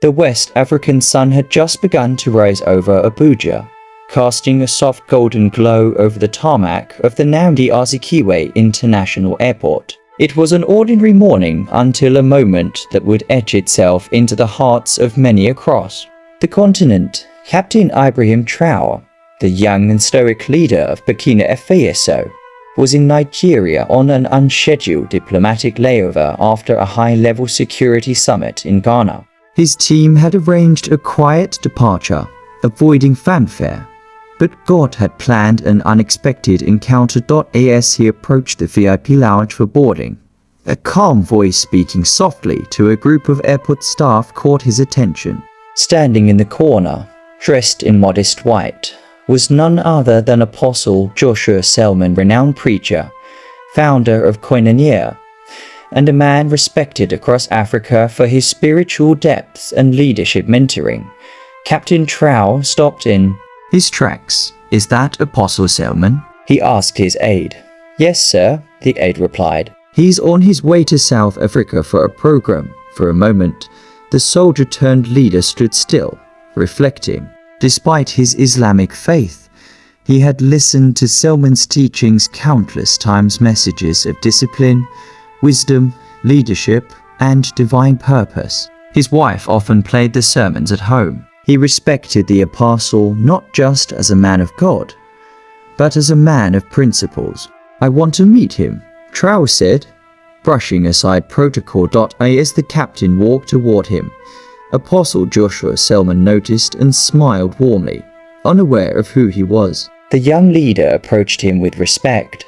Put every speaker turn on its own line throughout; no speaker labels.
The West African sun had just begun to rise over Abuja, casting a soft golden glow over the tarmac of the Nnamdi Azikiwe International Airport. It was an ordinary morning until a moment that would etch itself into the hearts of many across the continent. Captain Ibrahim Traore, the young and stoic leader of Burkina Faso, was in Nigeria on an unscheduled diplomatic layover after a high-level security summit in Ghana. His team had arranged a quiet departure, avoiding fanfare, but God had planned an unexpected encounter. As he approached the VIP lounge for boarding, a calm voice speaking softly to a group of airport staff caught his attention. Standing in the corner, dressed in modest white, was none other than Apostle Joshua Selman, renowned preacher, founder of Koinonia, and a man respected across Africa for his spiritual depth and leadership mentoring. Captain Traore stopped in his tracks. "Is that Apostle Selman?" he asked his aide. "Yes, sir," the aide replied. "He's on his way to South Africa for a program." For a moment, the soldier-turned-leader stood still, reflecting. Despite his Islamic faith, he had listened to Selman's teachings countless times, messages of discipline, wisdom, leadership, and divine purpose. His wife often played the sermons at home. He respected the apostle not just as a man of God, but as a man of principles. "I want to meet him," Traore said, brushing aside protocol. As the captain walked toward him, Apostle Joshua Selman noticed and smiled warmly, unaware of who he was. The young leader approached him with respect,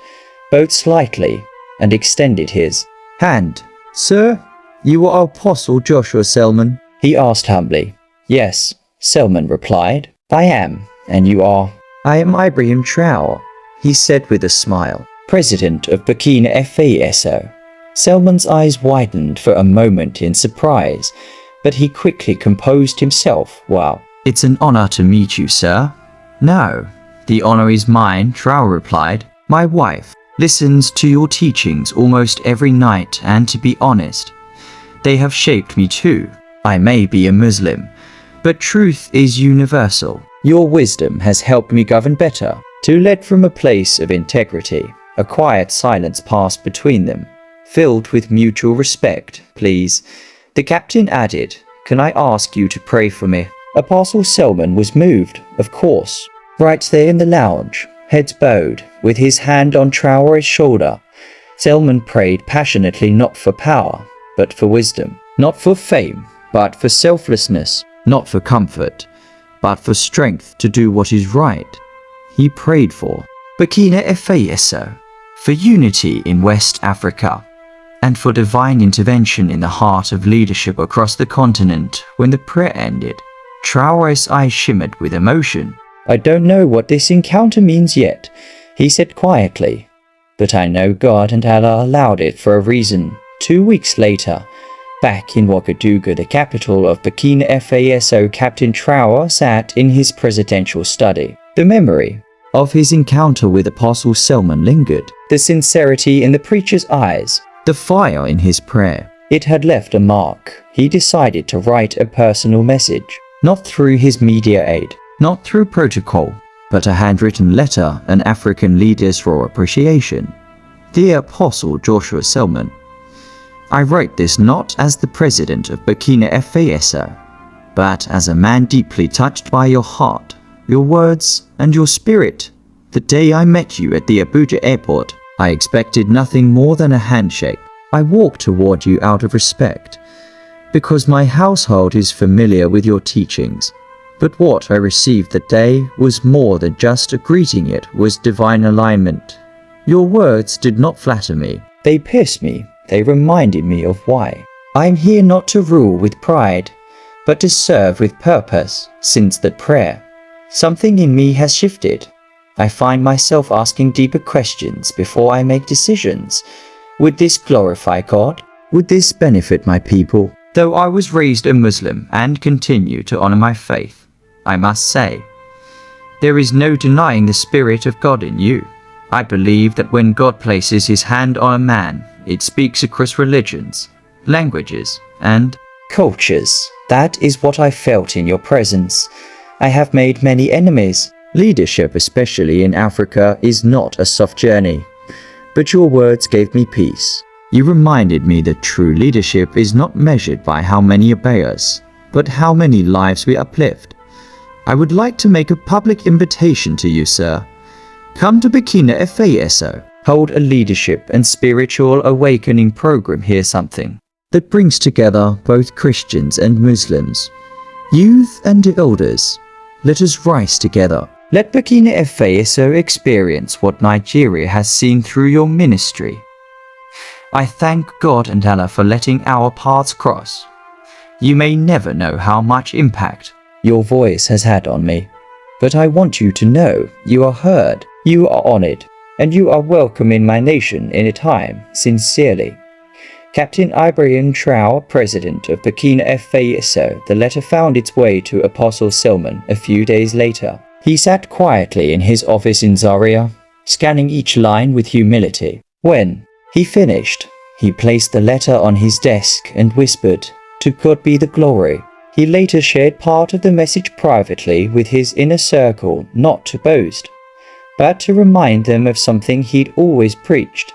bowed slightly, and extended his hand. "Sir, you are Apostle Joshua Selman?" he asked humbly. "Yes," Selman replied. "I am. And you are?" "I am Ibrahim Traore," he said with a smile, "President of Burkina Faso." Selman's eyes widened for a moment in surprise, but he quickly composed himself. "Wow, it's an honor to meet you, sir." "No, the honor is mine," Traore replied. "My wife listens to your teachings almost every night, and to be honest, they have shaped me too. I may be a Muslim, but truth is universal. Your wisdom has helped me govern better." To lead from a place of integrity, a quiet silence passed between them, filled with mutual respect. "Please," the captain added, "can I ask you to pray for me?" Apostle Selman was moved, of course. Right there in the lounge, heads bowed, with his hand on Traore's shoulder, Selman prayed passionately, not for power, but for wisdom. Not for fame, but for selflessness. Not for comfort, but for strength to do what is right. He prayed for Burkina Faso, for unity in West Africa, and for divine intervention in the heart of leadership across the continent. When the prayer ended, Traore's eyes shimmered with emotion. "I don't know what this encounter means yet," he said quietly, "but I know God and Allah allowed it for a reason." 2 weeks later, back in Ouagadougou, the capital of Burkina Faso, Captain Traore sat in his presidential study. The memory of his encounter with Apostle Selman lingered. The sincerity in the preacher's eyes, the fire in his prayer, it had left a mark. He decided to write a personal message, not through his media aid, not through protocol, but a handwritten letter, an African leader's raw appreciation. "Dear Apostle Joshua Selman, I write this not as the president of Burkina Faso, but as a man deeply touched by your heart, your words, and your spirit. The day I met you at the Abuja airport, I expected nothing more than a handshake. I walked toward you out of respect, because my household is familiar with your teachings. But what I received that day was more than just a greeting, it was divine alignment. Your words did not flatter me. They pierced me. They reminded me of why I am here, not to rule with pride, but to serve with purpose. Since that prayer, something in me has shifted. I find myself asking deeper questions before I make decisions. Would this glorify God? Would this benefit my people? Though I was raised a Muslim and continue to honor my faith, I must say, there is no denying the Spirit of God in you. I believe that when God places his hand on a man, it speaks across religions, languages, and cultures. That is what I felt in your presence. I have made many enemies. Leadership, especially in Africa, is not a soft journey. But your words gave me peace. You reminded me that true leadership is not measured by how many obey us, but how many lives we uplift. I would like to make a public invitation to you, sir. Come to Burkina Faso. Hold a leadership and spiritual awakening program here, something that brings together both Christians and Muslims, youth and elders. Let us rise together. Let Burkina Faso experience what Nigeria has seen through your ministry. I thank God and Allah for letting our paths cross. You may never know how much impact your voice has had on me, but I want you to know you are heard, you are honored, and you are welcome in my nation in a time. Sincerely, Captain Ibrahim Traore, President of Burkina Faso. The letter found its way to Apostle Selman a few days later. He sat quietly in his office in Zaria, scanning each line with humility. When he finished, he placed the letter on his desk and whispered, "To God be the glory." He later shared part of the message privately with his inner circle, not to boast, but to remind them of something he'd always preached.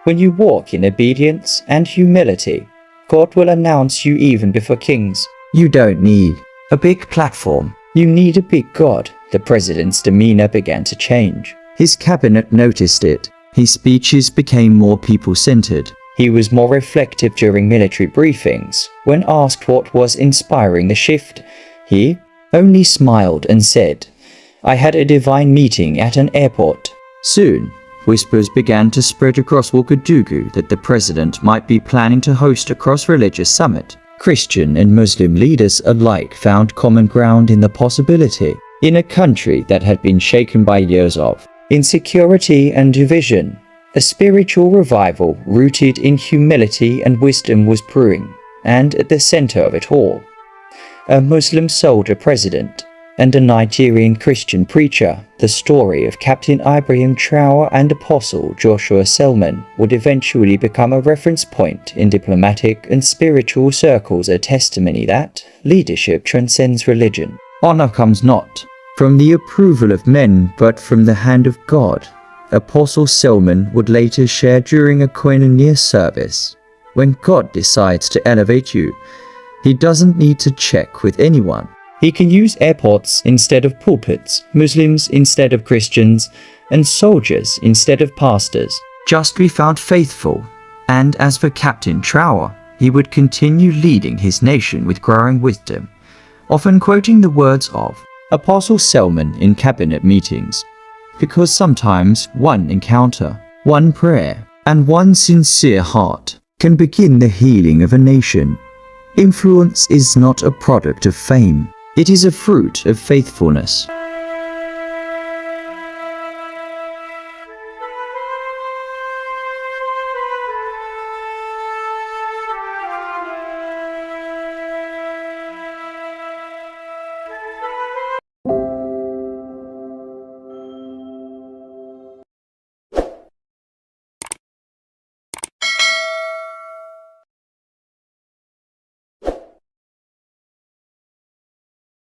When you walk in obedience and humility, God will announce you even before kings. You don't need a big platform. You need a big God. The president's demeanor began to change. His cabinet noticed it. His speeches became more people-centered. He was more reflective during military briefings. When asked what was inspiring the shift, he only smiled and said, "I had a divine meeting at an airport." Soon, whispers began to spread across Ouagadougou that the president might be planning to host a cross-religious summit. Christian and Muslim leaders alike found common ground in the possibility. In a country that had been shaken by years of insecurity and division, a spiritual revival rooted in humility and wisdom was brewing, and at the center of it all, a Muslim soldier president and a Nigerian Christian preacher. The story of Captain Ibrahim Traore and Apostle Joshua Selman would eventually become a reference point in diplomatic and spiritual circles, a testimony that leadership transcends religion. Honor comes not from the approval of men, but from the hand of God. Apostle Selman would later share during a koinonia service, when God decides to elevate you, he doesn't need to check with anyone. He can use airports instead of pulpits, Muslims instead of Christians, and soldiers instead of pastors. Just be found faithful. And as for Captain Traore, he would continue leading his nation with growing wisdom, often quoting the words of Apostle Selman in cabinet meetings. Because sometimes one encounter, one prayer, and one sincere heart can begin the healing of a nation. Influence is not a product of fame. It is a fruit of faithfulness.